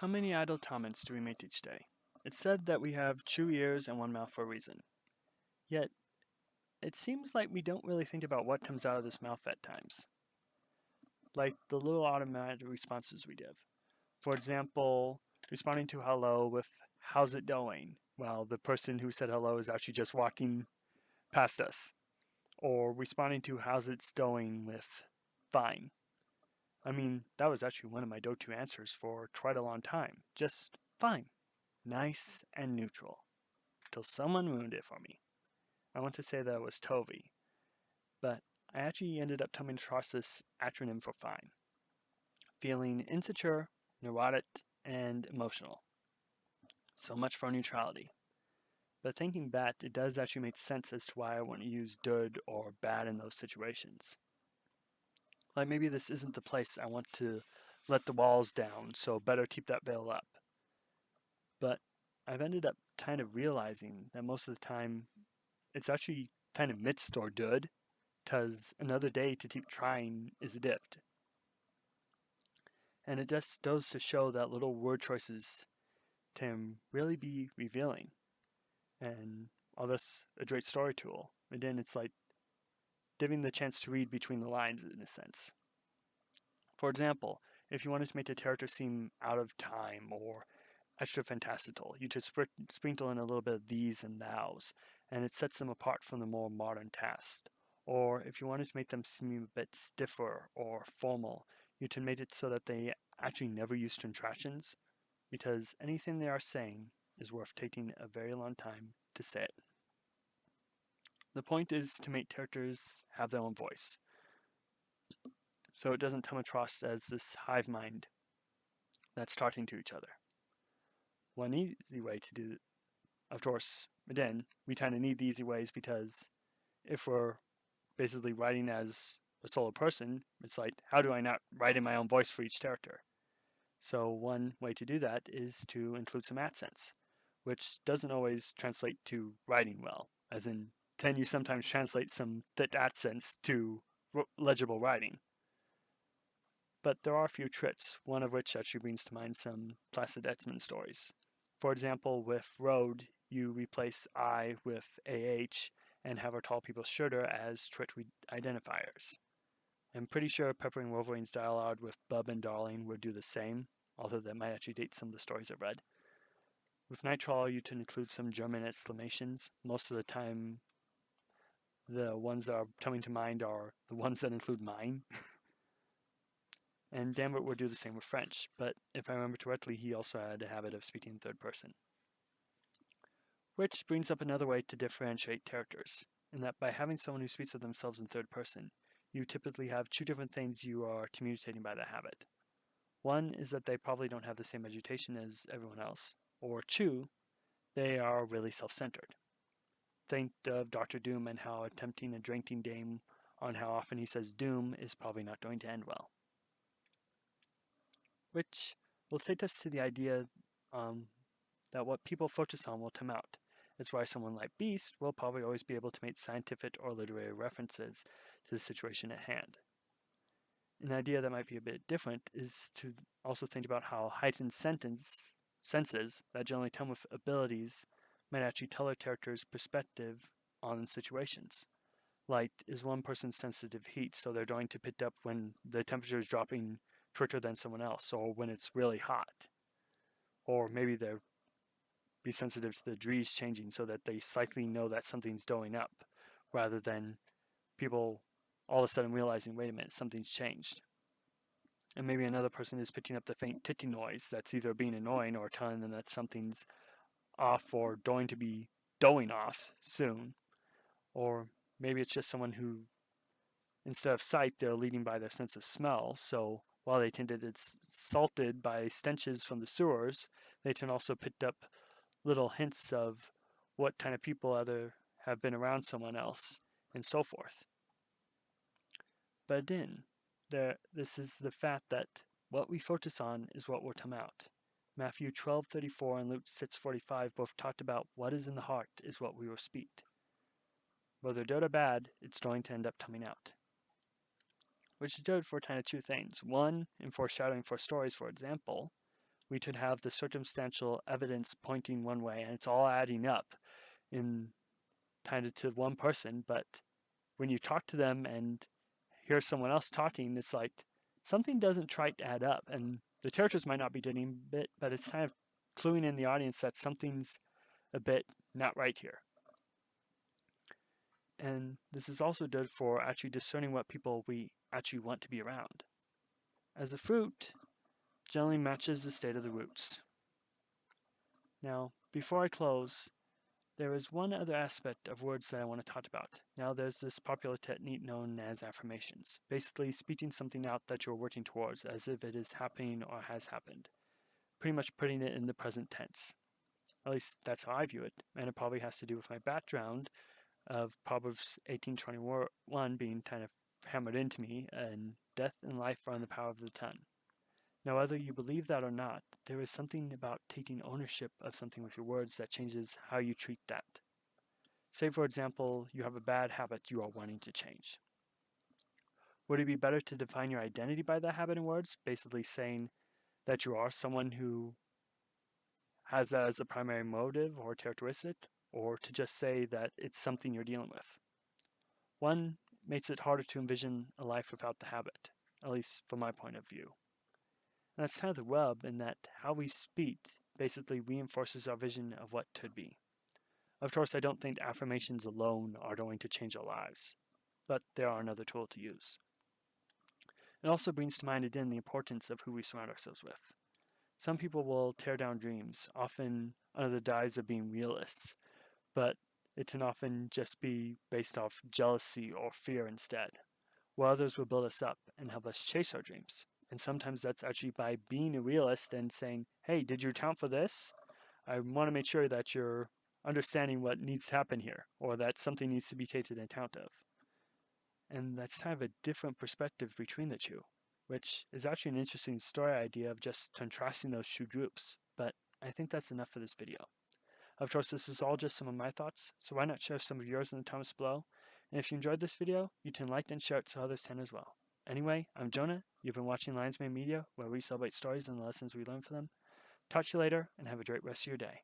How many idle comments do we make each day? It's said that we have 2 ears and 1 mouth for a reason. Yet, it seems like we don't really think about what comes out of this mouth at times. Like the little automatic responses we give. For example, responding to hello with how's it going? While the person who said hello is actually just walking past us. Or responding to how's it's going with fine. I mean, that was actually one of my go-to answers for quite a long time. Just fine. Nice and neutral. Till someone ruined it for me. I want to say that it was Toby, but I actually ended up coming across this acronym for fine. Feeling insecure, neurotic, and emotional. So much for neutrality. But thinking back, it does actually make sense as to why I wouldn't use good or bad in those situations. Like maybe this isn't the place I want to let the walls down, so better keep that veil up. But I've ended up kind of realizing that most of the time it's actually kind of mixed or good, because another day to keep trying is a gift. And it just goes to show that little word choices can really be revealing. And all this a great story tool. And then it's like giving the chance to read between the lines in a sense. For example, if you wanted to make a character seem out of time or extra fantastical, you could sprinkle in a little bit of these and thous, and it sets them apart from the more modern cast. Or if you wanted to make them seem a bit stiffer or formal, you can make it so that they actually never use contractions, because anything they are saying is worth taking a very long time to say it. The point is to make characters have their own voice, so it doesn't come across as this hive mind that's talking to each other. One easy way to do, of course, again, we kind of need the easy ways because if we're basically writing as a solo person, it's like, how do I not write in my own voice for each character? So one way to do that is to include some accents, which doesn't always translate to writing well, as in, can you sometimes translate some thick accents to legible writing? But there are a few tricks, one of which actually brings to mind some classic X-Men stories. For example, with Road, you replace I with AH and have our tall people shorter as trait identifiers. I'm pretty sure peppering Wolverine's dialogue with Bub and Darling would do the same, although that might actually date some of the stories I've read. With Nightcrawler, you can include some German exclamations. Most of the time, the ones that are coming to mind are the ones that include mine. And Danbert would do the same with French, but if I remember correctly, he also had a habit of speaking in third person. Which brings up another way to differentiate characters, in that by having someone who speaks of themselves in third person, you typically have two different things you are communicating by that habit. One is that they probably don't have the same education as everyone else, or two, they are really self-centered. Think of Dr. Doom and how attempting a drinking game on how often he says Doom is probably not going to end well. Which will take us to the idea that what people focus on will come out. It's why someone like Beast will probably always be able to make scientific or literary references to the situation at hand. An idea that might be a bit different is to also think about how heightened senses that generally come with abilities might actually tell a character's perspective on situations. Like, is one person sensitive to heat, so they're going to pick up when the temperature is dropping quicker than someone else, or when it's really hot. Or maybe they're be sensitive to the degrees changing so that they slightly know that something's going up, rather than people all of a sudden realizing, wait a minute, something's changed. And maybe another person is picking up the faint ticking noise that's either being annoying or telling them that something's off or going to be going off soon. Or maybe it's just someone who, instead of sight, they're leading by their sense of smell. So while they tend to get salted by stenches from the sewers, they can also pick up little hints of what kind of people other have been around someone else and so forth. But again, this is the fact that what we focus on is what will come out. Matthew 12:34 and Luke 6:45 both talked about what is in the heart is what we will speak. Whether good or bad, it's going to end up coming out. Which is good for kind of two things. One, in foreshadowing for stories, for example, we could have the circumstantial evidence pointing one way, and it's all adding up in kind of to one person. But when you talk to them and hear someone else talking, it's like something doesn't try to add up. And the characters might not be getting it, but it's kind of cluing in the audience that something's a bit not right here. And this is also good for actually discerning what people we actually want to be around. As a fruit, generally matches the state of the roots. Now, before I close, there is one other aspect of words that I want to talk about. Now, there's this popular technique known as affirmations, basically speaking something out that you're working towards as if it is happening or has happened, pretty much putting it in the present tense. At least that's how I view it, and it probably has to do with my background of Proverbs 18:21 being kind of hammered into me, and death and life are in the power of the tongue. Now, whether you believe that or not, there is something about taking ownership of something with your words that changes how you treat that. Say, for example, you have a bad habit you are wanting to change. Would it be better to define your identity by that habit in words, basically saying that you are someone who has that as a primary motive or characteristic, or to just say that it's something you're dealing with? One makes it harder to envision a life without the habit, at least from my point of view. And that's kind of the rub in that how we speak basically reinforces our vision of what could be. Of course, I don't think affirmations alone are going to change our lives, but they are another tool to use. It also brings to mind again the importance of who we surround ourselves with. Some people will tear down dreams, often under the guise of being realists, but it can often just be based off jealousy or fear instead, while others will build us up and help us chase our dreams. And sometimes that's actually by being a realist and saying, hey, did you account for this? I want to make sure that you're understanding what needs to happen here, or that something needs to be taken account of. And that's kind of a different perspective between the two, which is actually an interesting story idea of just contrasting those two groups. But I think that's enough for this video. Of course, this is all just some of my thoughts, so why not share some of yours in the comments below? And if you enjoyed this video, you can like and share it so others can as well. Anyway, I'm Jonah. You've been watching Lions Made Media, where we celebrate stories and the lessons we learn from them. Talk to you later, and have a great rest of your day.